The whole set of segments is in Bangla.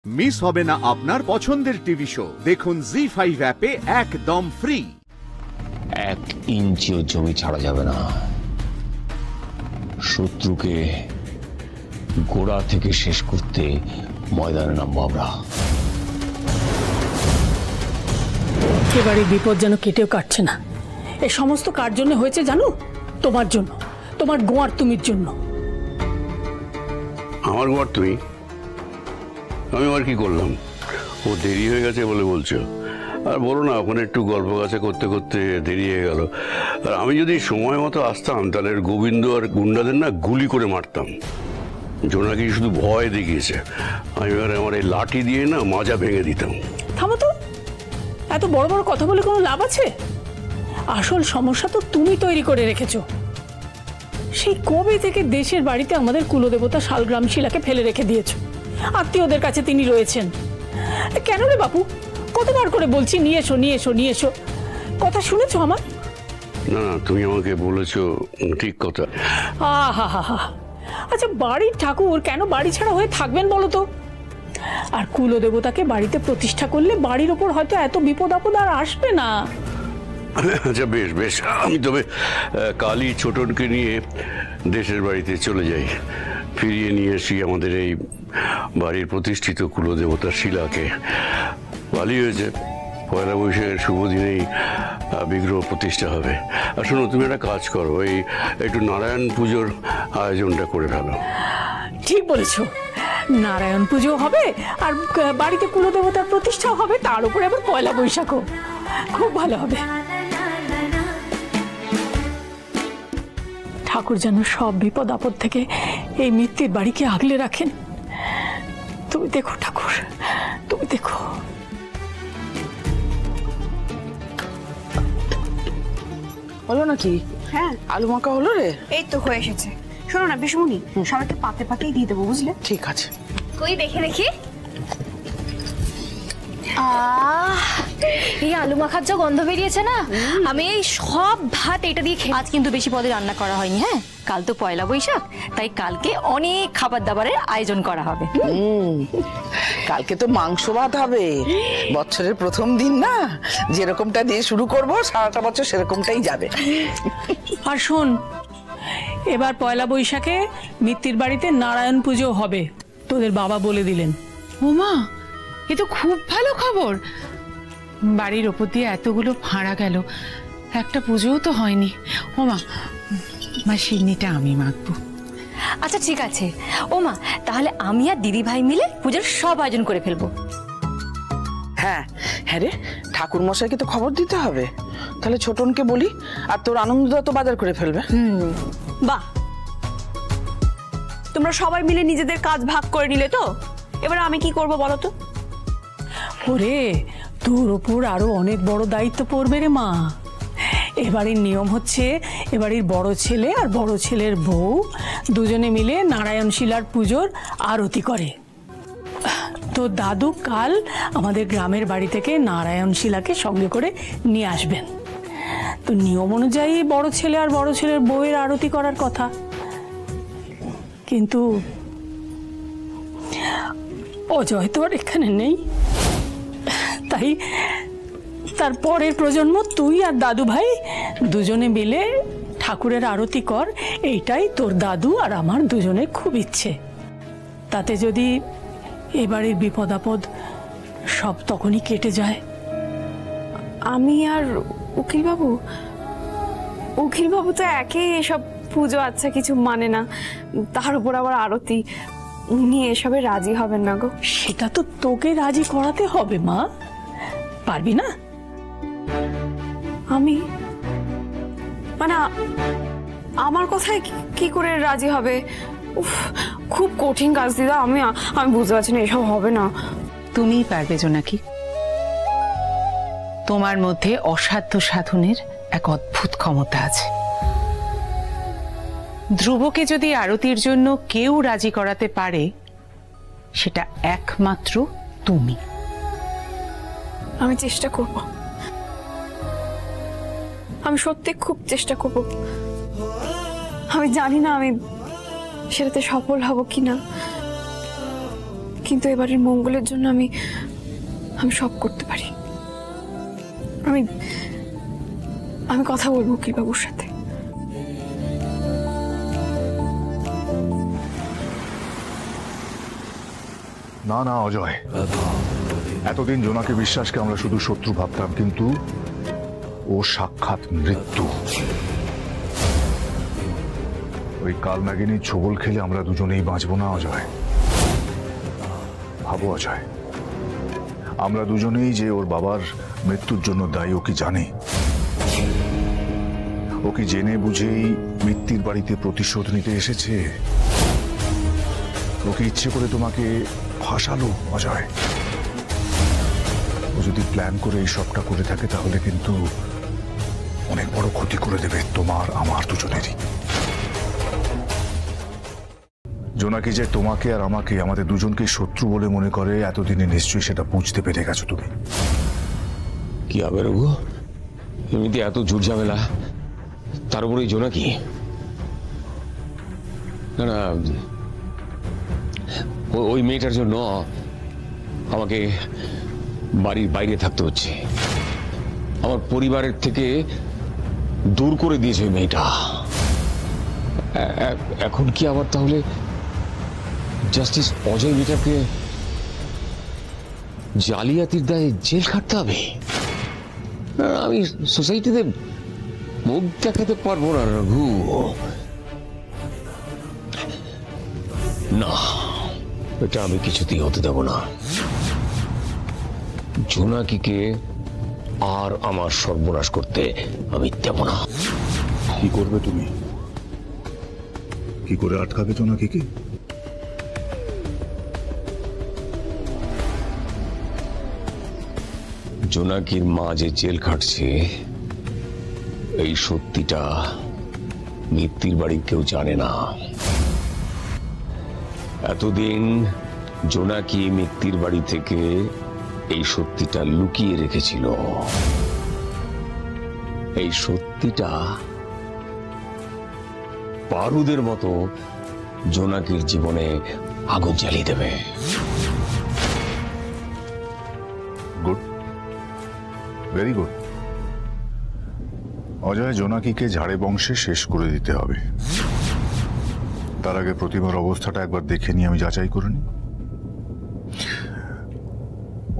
মিস হবে না আপনার পছন্দের টিভি শো। দেখুন জি5 অ্যাপে একদম ফ্রি। 1 ইঞ্চিও জমি ছাড়া যাবে না। শত্রুকে গোড়া থেকে শেষ করতে ময়দানে নামবো আমরা। এবারে বিপদ যেন কেটেও কাটছে না। এই সমস্ত কার জন্য হয়েছে জানো? তোমার জন্য, তোমার গোয়ার তুমির জন্য। আমার গোয়ার তুমি? আমি আর কি করলাম? ও দেরি হয়ে গেছে বলে বলছো? আর বলো না, ওখানে একটু গল্প গাছা করতে করতে দেরি হয়ে গেল। আর আমি যদি সময় মতো আসতাম তাহলে গোবিন্দ আর গুন্ডাদের না গুলি করে মারতাম। জোনাকি শুধু ভয় দেখিয়েছে, আমি এবারে আমার এই লাঠি দিয়ে না মাজা ভেঙে দিতাম। থামো তো, এত বড় বড় কথা বলে কোনো লাভ আছে? আসল সমস্যা তো তুমি তৈরি করে রেখেছো। সেই কবে থেকে দেশের বাড়িতে আমাদের কুলদেবতা শালগ্রাম শিলাকে ফেলে রেখে দিয়েছো। আত্মীয়দের কাছে তিনি রয়েছেন। কেন রে বাপু, কতবার করে বলছি নিয়ে এসো নিয়ে এসো নিয়ে এসো, কথা শুনেছো আমার? না না, তুমি আমাকে বলেছো ঠিক কথা। আহা হা হা। আচ্ছা, বাড়ির ঠাকুর কেন বাড়ি ছাড়া হয়ে থাকবেন বলো তো? আর কুলদেবতাকে বাড়িতে প্রতিষ্ঠা করলে বাড়ির ওপর হয়তো এত বিপদ আপদ আর আসবে না। আচ্ছা বেশ বেশ, আমি তবে কালই ছোটনকে নিয়ে দেশের বাড়িতে চলে যাই, ফিরিয়ে নিয়ে আসি আমাদের এই বাড়ির প্রতিষ্ঠিত কুলদেবতার শিলাকে। ভালোই হয়েছে, পয়লা বৈশাখের শুভ দিনেই বিগ্রহ প্রতিষ্ঠা হবে। আর শোনো, তুমি একটা কাজ করো, এই একটু নারায়ণ পুজোর আয়োজনটা করে ফেলো। ঠিক বলেছো, নারায়ণ পুজো হবে আর বাড়িতে কুলদেবতার প্রতিষ্ঠা হবে, তার উপরে আবার পয়লা বৈশাখও। খুব ভালো হবে। ঠাকুর যেন সব বিপদ আপদ থেকে এই মৃত্যুর বাড়িকে আগলে রাখেন। তুমি দেখো ঠাকুর, তুমি দেখো। হলো নাকি? হ্যাঁ, আলু মাখা হলো রে। এই তো হয়ে এসেছে। শোনো না বিশুমণি, সবাইকে পাতে পাতেই দিয়ে দেবো, বুঝলে? ঠিক আছে। কই দেখে দেখি। এই আলু মাখার যা গন্ধ বেরিয়েছে না, আমি এই সব ভাত এটা দিয়ে খেয়ে। আজ কিন্তু বেশি পদে রান্না করা হয়নি। হ্যাঁ, কাল তো পয়লা বৈশাখ, তাই কালকে অনেক খাবার দাবারের আয়োজন করা হবে। কালকে তো মাংস ভাত হবে। বছরের প্রথম দিন না, যেরকমটা দিয়ে শুরু করব সারাটা বছর সেরকমটাই যাবে। আর শোন, এবার পয়লা বৈশাখে মৃত্যুর বাড়িতে নারায়ণ পুজো হবে, তোদের বাবা বলে দিলেন। ওমা, এ তো খুব ভালো খবর। বাড়ির ওপর দিয়ে এতগুলো ভাড়া গেল, একটা পুজোও তো হয়নি। ওমা, মা সিন্নিটা আমি মাখবো। আচ্ছা ঠিক আছে ও মা, তাহলে আমি আর দিদি ভাই মিলে পুজোর সব আয়োজন করে ফেলবো। হ্যাঁ হ্যাঁ রে, ঠাকুর মশাইকে তো খবর দিতে হবে। তাহলে ছোটনকে বলি, আর তোর আনন্দদা তো বাজার করে ফেলবে। বাহ, তোমরা সবাই মিলে নিজেদের কাজ ভাগ করে নিলে তো। এবার আমি কি করব বলো তো? ওরে, তোর ওপর আরো অনেক বড় দায়িত্ব পড়বে রে মা। এবারের নিয়ম হচ্ছে, এবারের বড় ছেলে আর বড় ছেলের বউ দুজনে মিলে নারায়ণ শিলার পুজোর আরতি করে। তো দাদু কাল আমাদের গ্রামের বাড়ি থেকে নারায়ণ শিলাকে সঙ্গে করে নিয়ে আসবেন। তো নিয়ম অনুযায়ী বড় ছেলে আর বড় ছেলের বউয়ের আরতি করার কথা, কিন্তু অজয় তো আর এখানে নেই। তাই তার পরের প্রজন্ম তুই আর দাদু ভাই দুজনে মিলে ঠাকুরের আরতি কর, এইটাই তোর দাদু আর আমার দুজনের খুব ইচ্ছে। তাতে যদি এবারের বিপদ আপদ সব তখনই কেটে যায়। আমি আর উকিল বাবু তো একে এসব পুজো আচ্ছা কিছু মানে না, তার উপর আবার আরতি। উনি এসবে রাজি হবেন না গো। সেটা তো তোকে রাজি করাতে হবে মা, পারবি না? আমি মানে আমার কথায় কি করে রাজি হবে? উফ, খুব কঠিন কাজ দিদা। আমি বুঝতে পারছি না, এসব হবে না। তুমিই পারবে জোনাকি। তোমার মধ্যে অসাধ্য সাধনের এক অদ্ভুত ক্ষমতা আছে। ধ্রুবকে যদি আরতির জন্য কেউ রাজি করাতে পারে, সেটা একমাত্র তুমি। আমি চেষ্টা করব, আমি সত্যি খুব চেষ্টা করব। আমি জানি না আমি সেটাতে সফল হব কিনা, কিন্তু এবারের মঙ্গলের জন্য আমি সব করতে পারি। আমি কথা বলবো উকিলবাবুর সাথে। না না অজয়, এতদিন জোনাকি বিশ্বাসকে আমরা শুধু শত্রু ভাবতাম, কিন্তু ও সাক্ষাৎ মৃত্যু। ওই কালনাগিনীর ছোবল খেলে আমরা দুজনেই বাঁচবো না অজয়। ভাবো অজয়, আমরা দুজনেই যে ওর বাবার মৃত্যুর জন্য দায়ী, ও কি জানে? ও কি জেনে বুঝেই মৃত্যুর বাড়িতে প্রতিশোধ নিতে এসেছে? ও কি ইচ্ছে করে তোমাকে ফাঁসালো অজয়? ও যদি প্ল্যান করে এই সবটা করে থাকে তাহলে কিন্তু অনেক বড় ক্ষতি করে দেবে তোমার আমার দুজনেরই। জোনাকি যে তোমাকে আর আমাকে, আমাদের দুজনকে শত্রু বলে মনে করে, এতদিনে নিশ্চয়ই সেটা বুঝতে পেরে গেছো তুমি। কি হবে রঘু, এমনিতে এত ঝুট ঝামেলা, তার উপরে জোনাকি। না না, ওই মেয়েটার জন্য আমাকে বাড়ির বাইরে থাকতে হচ্ছে। আমার পরিবারের থেকে দূর করে দিয়েছে ওই মেয়েটা। এখন কি আবার তাহলে জাস্টিস অজয় মেয়েটাকে জালিয়াতির দায়ে জেল খাটতে হবে? আমি সোসাইটিতে মুখ দেখাতে পারবো না রঘু। না, এটা আমি কিছুতেই হতে দেব না। জোনাকিকে আর আমার সর্বনাশ করতে আমি দেব না। কি করবে তুমি? কি করে আটকাবে জোনাকিকে? জোনাকির মা যে জেল খাটছে, এই সত্যিটা মৃত্যুর বাড়ির কেউ জানে না। এতদিন জোনাকি মৃত্যুর বাড়ি থেকে এই সত্যিটা লুকিয়ে রেখেছিল। এই সত্যিটা বারুদের মতো জোনাকির জীবনে আগুন জ্বালিয়ে দেবে। Good, very good. অজয়, জোনাকিকে ঝাড়ে বংশে শেষ করে দিতে হবে। তার আগে প্রতিমার অবস্থাটা একবার দেখে নিয়ে আমি যাচাই করে নিই।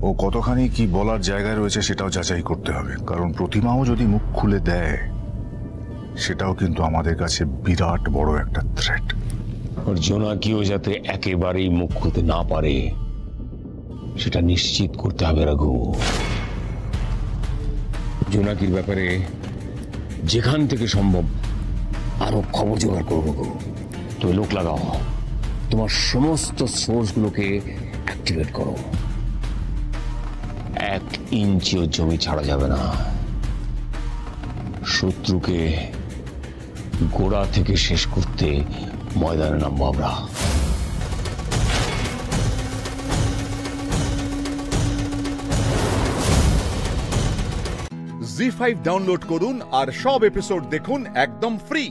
ও কতখানি কি বলার জায়গায় রয়েছে সেটাও যাচাই করতে হবে, কারণ প্রতিমাও যদি মুখ খুলে দেয় সেটাও কিন্তু আমাদের কাছে বিরাট বড় একটা থ্রেট। আর জোনাকিও যাতে একেবারেই মুখ খুলতে না পারে সেটা নিশ্চিত করতে হবে রঘু। জোনাকির ব্যাপারে যেখান থেকে সম্ভব আরো খবর জোগাড় করবো। তুমি লোক লাগাও, তোমার সমস্ত সোর্সগুলোকে অ্যাক্টিভেট করো। 1 ইঞ্চিও জমি ছাড়া যাবে না। শত্রুকে গোড়া থেকে শেষ করতে ময়দানে নামবো আমরা। জি5 ডাউনলোড করুন আর সব এপিসোড দেখুন একদম ফ্রি।